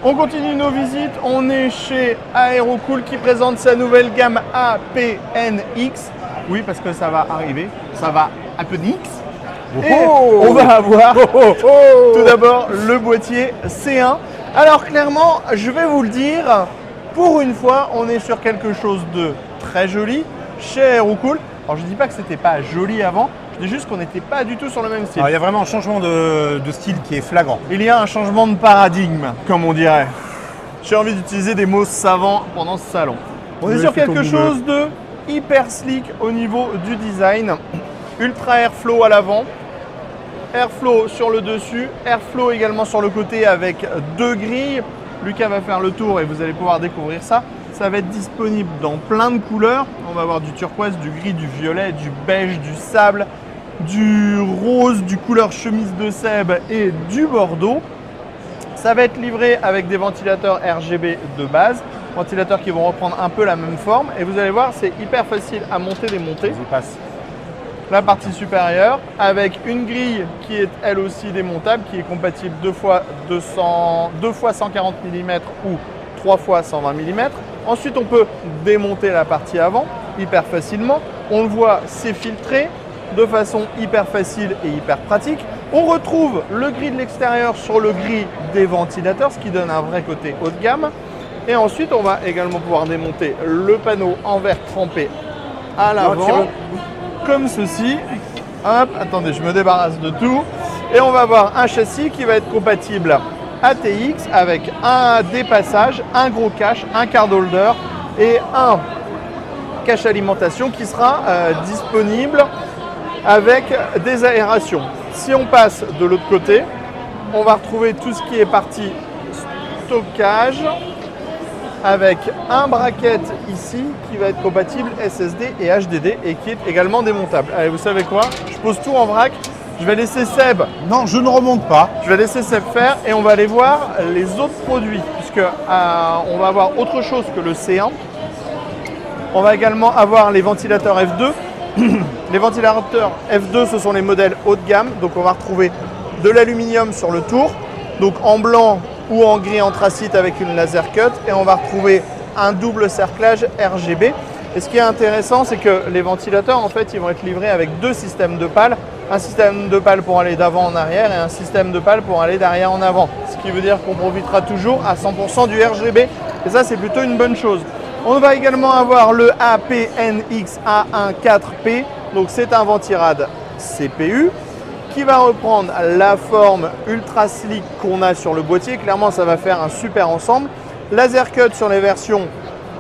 On continue nos visites, on est chez Aerocool qui présente sa nouvelle gamme APNX. Oui, parce que ça va arriver, ça va APNX. Et on va avoir tout d'abord le boîtier C1. Alors clairement, je vais vous le dire, pour une fois, on est sur quelque chose de très joli chez Aerocool. Alors je ne dis pas que c'était pas joli avant, je dis juste qu'on n'était pas du tout sur le même style. Alors, il y a vraiment un changement de style qui est flagrant. Il y a un changement de paradigme, comme on dirait. J'ai envie d'utiliser des mots savants pendant ce salon. On est sur quelque chose de hyper slick au niveau du design. Ultra Airflow à l'avant, Airflow sur le dessus, Airflow également sur le côté avec deux grilles. Lucas va faire le tour et vous allez pouvoir découvrir ça. Ça va être disponible dans plein de couleurs. On va avoir du turquoise, du gris, du violet, du beige, du sable, du rose, du couleur chemise de Seb et du bordeaux. Ça va être livré avec des ventilateurs RGB de base, ventilateurs qui vont reprendre un peu la même forme. Et vous allez voir, c'est hyper facile à monter, démonter. Je passe. La partie supérieure avec une grille qui est elle aussi démontable, qui est compatible 2 fois 140 mm ou 3 fois 120 mm. Ensuite, on peut démonter la partie avant hyper facilement. On le voit, c'est filtré de façon hyper facile et hyper pratique. On retrouve le gris de l'extérieur sur le gris des ventilateurs, ce qui donne un vrai côté haut de gamme. Et ensuite, on va également pouvoir démonter le panneau en verre trempé à l'avant, comme ceci. Hop, attendez, je me débarrasse de tout. Et on va avoir un châssis qui va être compatible ATX avec un dépassage, un gros cache, un card holder et un cache alimentation qui sera disponible avec des aérations. Si on passe de l'autre côté, on va retrouver tout ce qui est partie stockage avec un bracket ici qui va être compatible SSD et HDD et qui est également démontable. Allez, vous savez quoi? Je pose tout en vrac. Je vais laisser Seb. Non, je ne remonte pas. Je vais laisser Seb faire et on va aller voir les autres produits puisque on va avoir autre chose que le C1. On va également avoir les ventilateurs F2. Les ventilateurs F2, ce sont les modèles haut de gamme. Donc on va retrouver de l'aluminium sur le tour, donc en blanc ou en gris anthracite avec une laser cut. Et on va retrouver un double cerclage RGB. Et ce qui est intéressant, c'est que les ventilateurs, en fait, ils vont être livrés avec deux systèmes de pales. Un système de pales pour aller d'avant en arrière et un système de pales pour aller d'arrière en avant. Ce qui veut dire qu'on profitera toujours à 100% du RGB. Et ça, c'est plutôt une bonne chose. On va également avoir le APNX A14P. Donc, c'est un ventirad CPU qui va reprendre la forme ultra slick qu'on a sur le boîtier. Clairement, ça va faire un super ensemble. Laser cut sur les versions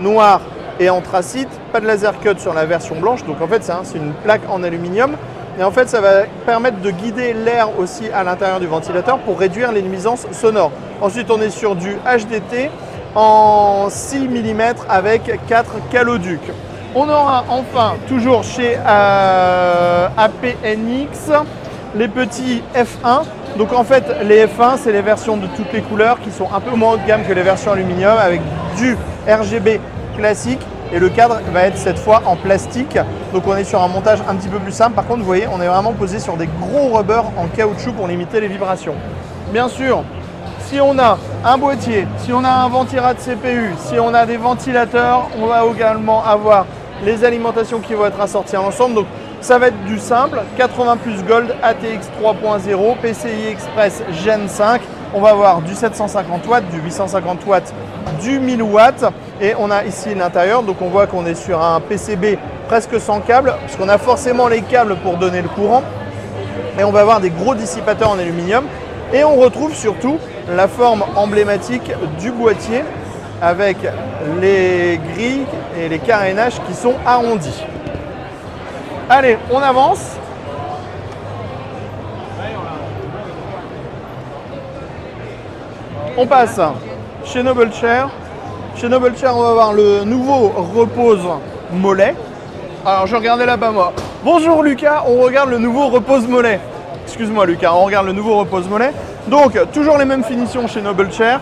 noires et anthracite. Pas de laser cut sur la version blanche. Donc, en fait, c'est une plaque en aluminium. Et en fait, ça va permettre de guider l'air aussi à l'intérieur du ventilateur pour réduire les nuisances sonores. Ensuite, on est sur du HDT en 6 mm avec 4 caloducs. On aura enfin, toujours chez APNX, les petits F1. Donc en fait, les F1, c'est les versions de toutes les couleurs qui sont un peu moins haut de gamme que les versions aluminium avec du RGB classique. Et le cadre va être cette fois en plastique. Donc on est sur un montage un petit peu plus simple. Par contre, vous voyez, on est vraiment posé sur des gros rubbers en caoutchouc pour limiter les vibrations. Bien sûr, si on a un boîtier, si on a un ventirad CPU, si on a des ventilateurs, on va également avoir les alimentations qui vont être assorties ensemble. Donc ça va être du simple, 80 plus Gold, ATX 3.0, PCI Express Gen 5. On va avoir du 750 watts, du 850 watts, du 1000 watts. Et on a ici l'intérieur, donc on voit qu'on est sur un PCB presque sans câble, parce qu'on a forcément les câbles pour donner le courant. Et on va avoir des gros dissipateurs en aluminium. Et on retrouve surtout la forme emblématique du boîtier avec les grilles et les carénages qui sont arrondis. Allez, on avance. On passe chez Noble Chair. Chez Noble Chair, on va voir le nouveau repose mollet. Alors, je regardais là-bas, moi. Bonjour Lucas, on regarde le nouveau repose mollet. Excuse-moi Lucas, on regarde le nouveau repose mollet. Donc, toujours les mêmes finitions chez Noble Chair.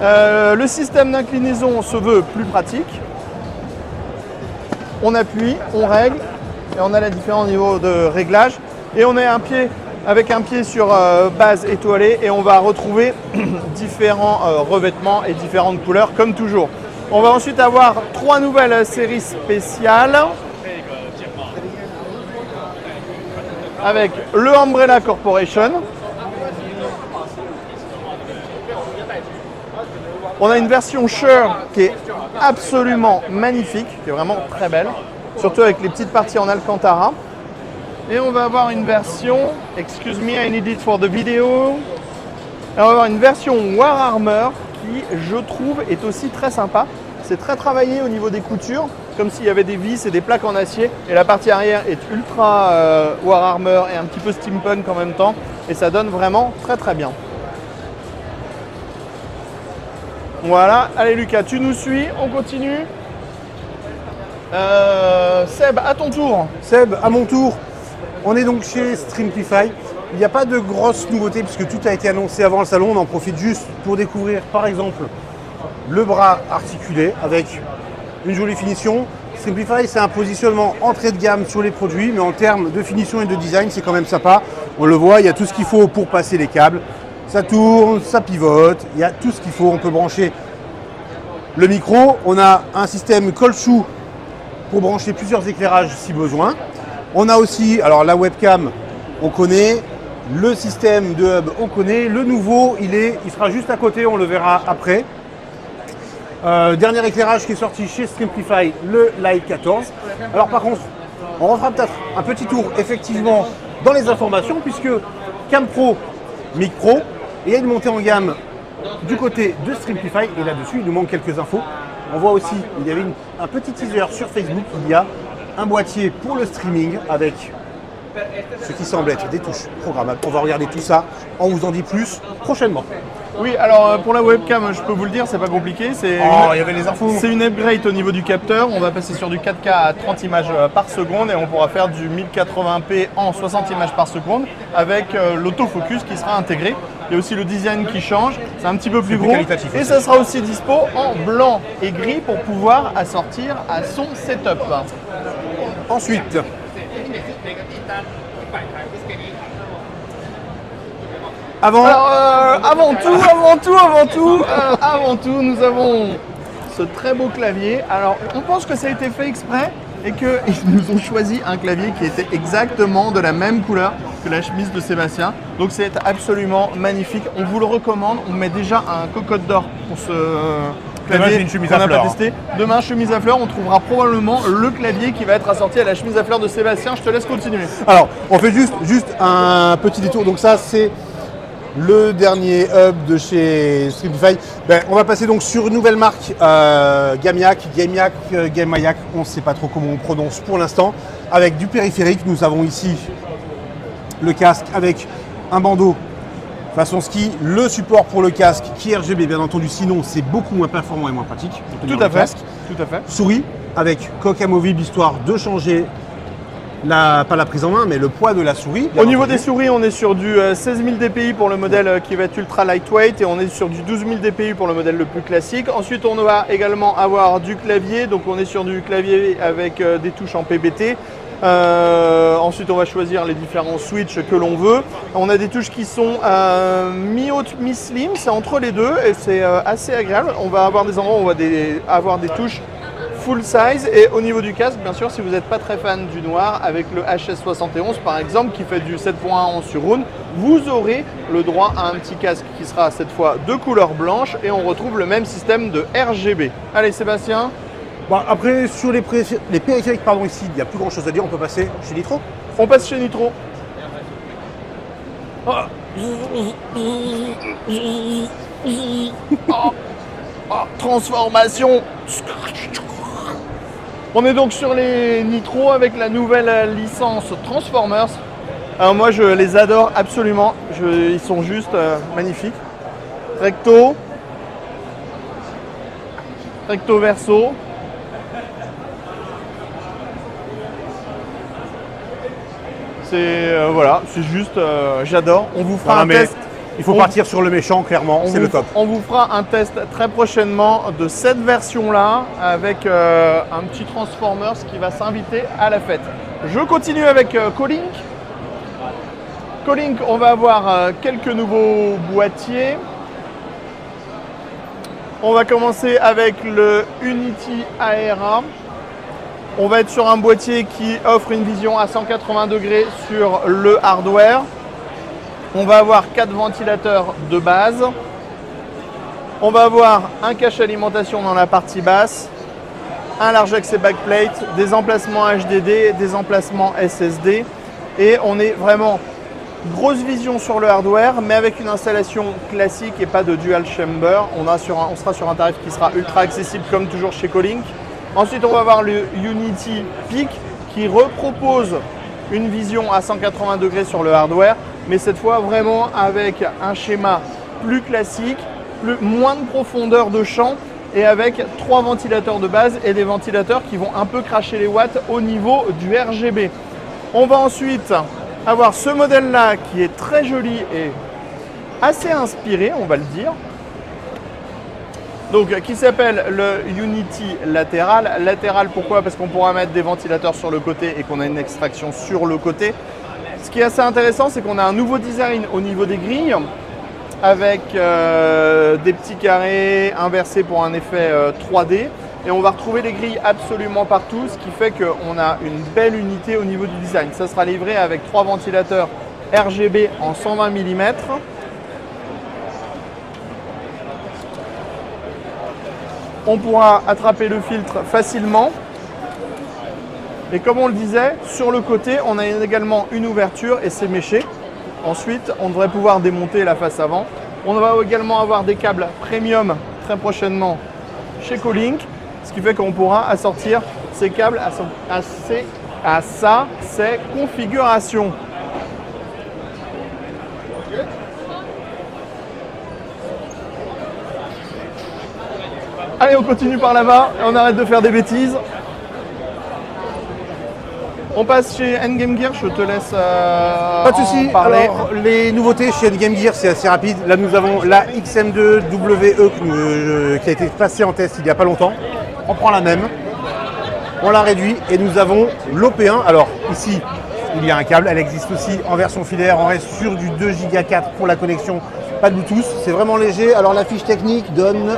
Le système d'inclinaison se veut plus pratique. On appuie, on règle et on a les différents niveaux de réglage. Et on a un pied avec un pied sur base étoilée et on va retrouver différents revêtements et différentes couleurs comme toujours. On va ensuite avoir 3 nouvelles séries spéciales avec le Umbrella Corporation. On a une version Shure qui est absolument magnifique, qui est vraiment très belle, surtout avec les petites parties en Alcantara. Et on va avoir une version, excuse me, I need it for the video. Et on va avoir une version Warhammer qui, je trouve, est aussi très sympa. C'est très travaillé au niveau des coutures, comme s'il y avait des vis et des plaques en acier. Et la partie arrière est ultra Warhammer et un petit peu steampunk en même temps. Et ça donne vraiment très très bien. Voilà, allez Lucas, tu nous suis, on continue. Seb, à ton tour. Seb, à mon tour, on est donc chez Streamplify. Il n'y a pas de grosses nouveautés puisque tout a été annoncé avant le salon. On en profite juste pour découvrir par exemple le bras articulé avec une jolie finition. Streamplify, c'est un positionnement entrée de gamme sur les produits, mais en termes de finition et de design, c'est quand même sympa. On le voit, il y a tout ce qu'il faut pour passer les câbles. Ça tourne, ça pivote, il y a tout ce qu'il faut. On peut brancher le micro. On a un système cold shoe pour brancher plusieurs éclairages si besoin. On a aussi, alors la webcam, on connaît. Le système de hub, on connaît. Le nouveau, il sera juste à côté, on le verra après. Dernier éclairage qui est sorti chez Streamplify, le Light 14. Alors par contre, on refera peut-être un petit tour effectivement dans les informations puisque Cam Pro, Mic Pro, et il y a une montée en gamme du côté de Streamplify et là-dessus il nous manque quelques infos. On voit aussi, il y avait un petit teaser sur Facebook, il y a un boîtier pour le streaming avec ce qui semble être des touches programmables. On va regarder tout ça, on vous en dit plus prochainement. Oui, alors pour la webcam, je peux vous le dire, c'est pas compliqué. Il y avait les infos. C'est une upgrade au niveau du capteur. On va passer sur du 4K à 30 images par seconde et on pourra faire du 1080p en 60 images par seconde avec l'autofocus qui sera intégré. Il y a aussi le design qui change, c'est un petit peu plus gros. Et ça sera aussi dispo en blanc et gris pour pouvoir assortir à son setup. Ensuite, avant tout, nous avons ce très beau clavier. Alors, on pense que ça a été fait exprès et qu'ils nous ont choisi un clavier qui était exactement de la même couleur que la chemise de Sébastien. Donc, c'est absolument magnifique. On vous le recommande. On met déjà un cocotte d'or pour ce clavier qu'on n'a pas testé. Demain, chemise à fleurs. On trouvera probablement le clavier qui va être assorti à la chemise à fleurs de Sébastien. Je te laisse continuer. Alors, on fait juste un petit détour. Donc ça, c'est le dernier hub de chez Streamplify. On va passer donc sur une nouvelle marque, Gamiac, on ne sait pas trop comment on prononce pour l'instant, avec du périphérique. Nous avons ici le casque avec un bandeau façon ski, le support pour le casque qui est RGB bien entendu, sinon c'est beaucoup moins performant et moins pratique. Tout à fait. Souris avec coque amovible histoire de changer pas la prise en main, mais le poids de la souris. Au niveau des souris, on est sur du 16 000 dpi pour le modèle qui va être ultra lightweight et on est sur du 12 000 dpi pour le modèle le plus classique. Ensuite, on va également avoir du clavier, donc on est sur du clavier avec des touches en PBT. Ensuite, on va choisir les différents switches que l'on veut. On a des touches qui sont mi-haute, mi-slim, c'est entre les deux et c'est assez agréable. On va avoir des endroits où on va avoir des touches full size et au niveau du casque, bien sûr, si vous n'êtes pas très fan du noir, avec le HS71 par exemple qui fait du 7.1 sur Roon, vous aurez le droit à un petit casque qui sera cette fois de couleur blanche et on retrouve le même système de RGB. Allez Sébastien. Bon, après sur les périphériques, ici, il n'y a plus grand chose à dire, on peut passer chez Nitro. On passe chez Nitro. Transformation. On est donc sur les Nitro avec la nouvelle licence Transformers. Alors moi je les adore absolument, ils sont juste magnifiques. Recto verso. C'est voilà, c'est juste j'adore. On vous fera un test. Il faut partir sur le méchant, clairement, c'est le top. On vous fera un test très prochainement de cette version-là avec un petit Transformers qui va s'inviter à la fête. Je continue avec Colink. Colink, on va avoir quelques nouveaux boîtiers. On va commencer avec le Unity ARA. On va être sur un boîtier qui offre une vision à 180 degrés sur le hardware. On va avoir 4 ventilateurs de base. On va avoir un cache alimentation dans la partie basse, un large accès backplate, des emplacements HDD, des emplacements SSD. Et on est vraiment grosse vision sur le hardware, mais avec une installation classique et pas de dual chamber. On sera sur un tarif qui sera ultra accessible comme toujours chez Colink. Ensuite, on va avoir le Unity Peak qui repropose une vision à 180 degrés sur le hardware, mais cette fois vraiment avec un schéma plus classique, moins de profondeur de champ et avec 3 ventilateurs de base et des ventilateurs qui vont un peu cracher les watts au niveau du RGB. On va ensuite avoir ce modèle-là qui est très joli et assez inspiré, on va le dire. Donc, qui s'appelle le Unity Latéral. Latéral, pourquoi? Parce qu'on pourra mettre des ventilateurs sur le côté et qu'on a une extraction sur le côté. Ce qui est assez intéressant, c'est qu'on a un nouveau design au niveau des grilles avec des petits carrés inversés pour un effet 3D. Et on va retrouver les grilles absolument partout, ce qui fait qu'on a une belle unité au niveau du design. Ça sera livré avec 3 ventilateurs RGB en 120 mm. On pourra attraper le filtre facilement. Et comme on le disait, sur le côté, on a également une ouverture et c'est méché. Ensuite, on devrait pouvoir démonter la face avant. On va également avoir des câbles premium très prochainement chez Colink, ce qui fait qu'on pourra assortir ces câbles à ces configurations. Allez, on continue par là-bas et on arrête de faire des bêtises. On passe chez Endgame Gear, je te laisse pas de souci. parler. Alors, les nouveautés chez Endgame Gear, c'est assez rapide. Là, nous avons la XM2WE qui a été passée en test il n'y a pas longtemps. On prend la même, on la réduit et nous avons l'OP1. Alors, ici, il y a un câble. Elle existe aussi en version filaire. On reste sur du 2 Go 4 pour la connexion, pas de Bluetooth. C'est vraiment léger. Alors, la fiche technique donne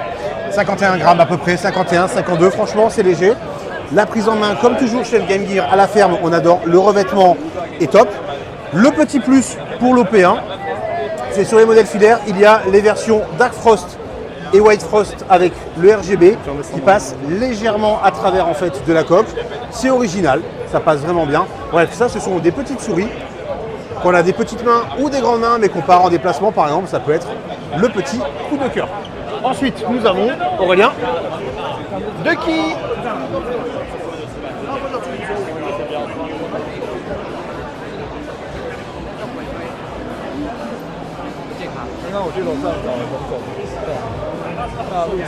51 grammes à peu près, 51, 52. Franchement, c'est léger. La prise en main, comme toujours chez le Game Gear, à la ferme, on adore. Le revêtement est top. Le petit plus pour l'OP1, c'est sur les modèles filaires, il y a les versions Dark Frost et White Frost avec le RGB qui passe légèrement à travers en fait de la coque. C'est original, ça passe vraiment bien. Bref, ça, ce sont des petites souris. Qu'on a des petites mains ou des grandes mains, mais qu'on part en déplacement, par exemple, ça peut être le petit coup de cœur. Ensuite, nous avons Aurélien. Ducky.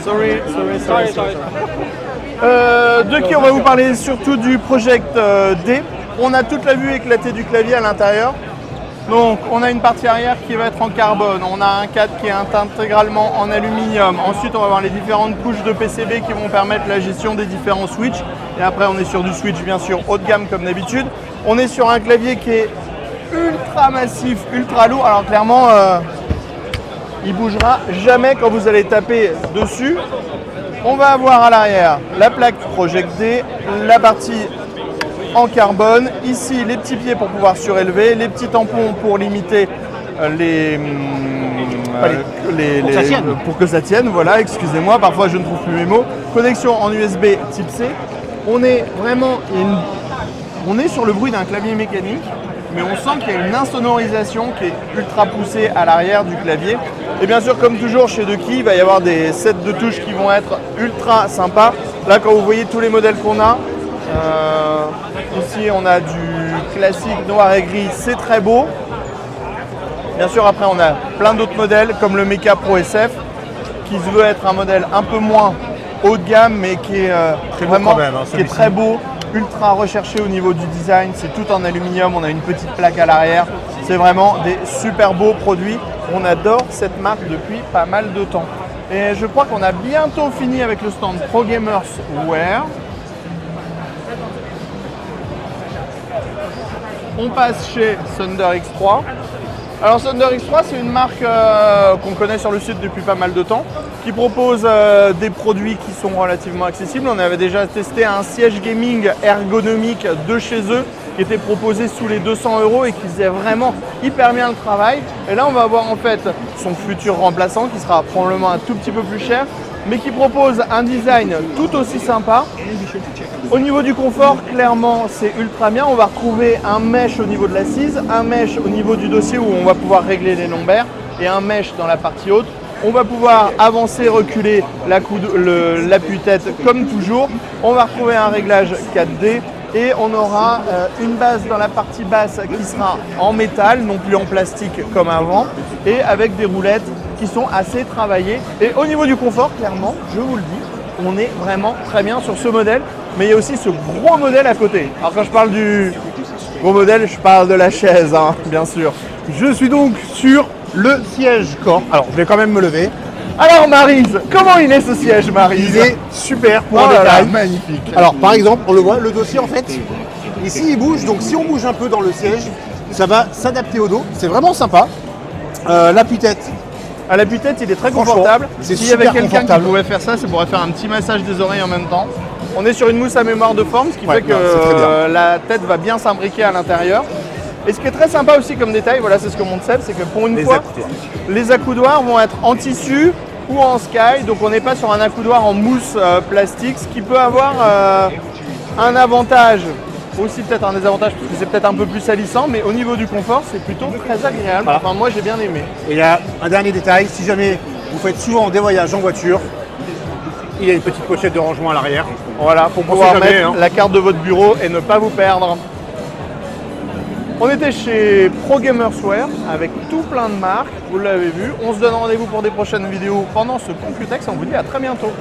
Sorry. Ducky, on va vous parler surtout du Project D. On a toute la vue éclatée du clavier à l'intérieur. Donc on a une partie arrière qui va être en carbone, on a un cadre qui est intégralement en aluminium. Ensuite on va avoir les différentes couches de PCB qui vont permettre la gestion des différents switches. Et après on est sur du switch bien sûr haut de gamme comme d'habitude. On est sur un clavier qui est ultra massif, ultra lourd. Alors clairement il bougera jamais quand vous allez taper dessus. On va avoir à l'arrière la plaque Project D, la partie en carbone, ici les petits pieds pour pouvoir surélever, les petits tampons pour limiter pour que ça tienne, voilà, excusez-moi, parfois je ne trouve plus mes mots. Connexion en USB type C. On est vraiment sur le bruit d'un clavier mécanique, mais on sent qu'il y a une insonorisation qui est ultra poussée à l'arrière du clavier. Et bien sûr, comme toujours chez Ducky, il va y avoir des sets de touches qui vont être ultra sympas. Là, quand vous voyez tous les modèles qu'on a, ici on a du classique noir et gris, c'est très beau. Bien sûr après on a plein d'autres modèles comme le Mecha Pro SF qui se veut être un modèle un peu moins haut de gamme mais qui est vraiment qui est très beau, ultra recherché au niveau du design. C'est tout en aluminium, on a une petite plaque à l'arrière. C'est vraiment des super beaux produits. On adore cette marque depuis pas mal de temps. Et je crois qu'on a bientôt fini avec le stand Pro Gamers Wear. On passe chez Thunder X3. Alors Thunder X3, c'est une marque qu'on connaît sur le site depuis pas mal de temps, qui propose des produits qui sont relativement accessibles. On avait déjà testé un siège gaming ergonomique de chez eux, qui était proposé sous les 200 € et qui faisait vraiment hyper bien le travail. Et là, on va avoir en fait son futur remplaçant, qui sera probablement un tout petit peu plus cher, mais qui propose un design tout aussi sympa. Au niveau du confort, clairement, c'est ultra bien. On va retrouver un mesh au niveau de l'assise, un mesh au niveau du dossier où on va pouvoir régler les lombaires et un mesh dans la partie haute. On va pouvoir avancer, reculer l'appui-tête comme toujours. On va retrouver un réglage 4D et on aura une base dans la partie basse qui sera en métal, non plus en plastique comme avant, et avec des roulettes qui sont assez travaillées. Et au niveau du confort, clairement, je vous le dis, on est vraiment très bien sur ce modèle. Mais il y a aussi ce gros modèle à côté. Alors quand je parle du gros modèle, je parle de la chaise, hein, bien sûr. Je suis donc sur le siège corps. Alors, je vais quand même me lever. Alors Maryse, comment il est ce siège, Maryse? Il est super pour Oh un là là, détail. magnifique. Alors, par exemple, on le voit, le dossier, en fait, ici, il bouge. Donc, si on bouge un peu dans le siège, ça va s'adapter au dos. C'est vraiment sympa. L'appui-tête. À l'appui-tête, il est très Franchement, confortable. c'est S'il y avait super quelqu'un qui confortable. pouvait faire ça, ça pourrait faire un petit massage des oreilles en même temps. On est sur une mousse à mémoire de forme, ce qui Ouais, fait que non, c'est très bien. la tête va bien s'imbriquer à l'intérieur. Et ce qui est très sympa aussi comme détail, voilà, c'est ce que montre Seb, c'est que pour une fois, les accoudoirs vont être en tissu ou en sky. Donc on n'est pas sur un accoudoir en mousse plastique, ce qui peut avoir un avantage, aussi peut-être un désavantage parce que c'est peut-être un peu plus salissant, mais au niveau du confort, c'est plutôt très agréable. Voilà. Enfin, moi j'ai bien aimé. Et il y a un dernier détail. Si jamais vous faites souvent des voyages en voiture, il y a une petite pochette de rangement à l'arrière. Voilà, pour On pouvoir sait jamais, mettre hein. la carte de votre bureau et ne pas vous perdre. On était chez Pro Gamerswear avec tout plein de marques, vous l'avez vu. On se donne rendez-vous pour des prochaines vidéos pendant ce Computex. On vous dit à très bientôt.